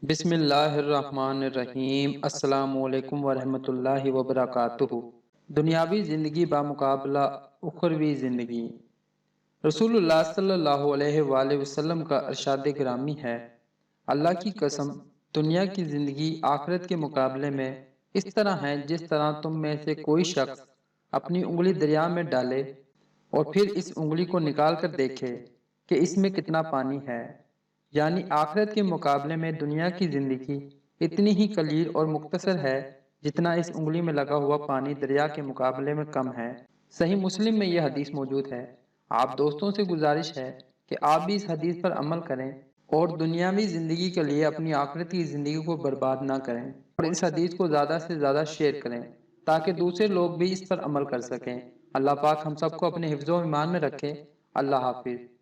بسم اللہ الرحمن الرحیم۔ السلام علیکم ورحمۃ اللہ وبرکاتہ۔ دنیاوی زندگی بمقابلہ اخروی زندگی۔ رسول اللہ صلی اللہ علیہ وآلہ وسلم کا ارشاد گرامی ہے، اللہ کی قسم، دنیا کی زندگی آخرت کے مقابلے میں اس طرح ہے جس طرح تم میں سے کوئی شخص اپنی انگلی دریا میں ڈالے اور پھر اس انگلی کو نکال کر دیکھے کہ اس میں کتنا پانی ہے۔ یعنی آخرت کے مقابلے میں دنیا کی زندگی اتنی ہی قلیل اور مختصر ہے جتنا اس انگلی میں لگا ہوا پانی دریا کے مقابلے میں کم ہے۔ صحیح مسلم میں یہ حدیث موجود ہے۔ آپ دوستوں سے گزارش ہے کہ آپ بھی اس حدیث پر عمل کریں اور دنیاوی زندگی کے لیے اپنی آخرتی زندگی کو برباد نہ کریں، اور اس حدیث کو زیادہ سے زیادہ شیئر کریں تاکہ دوسرے لوگ بھی اس پر عمل کر سکیں۔ اللہ پاک ہم سب کو اپنے حفظ و ایمان میں رکھے۔ اللہ حافظ۔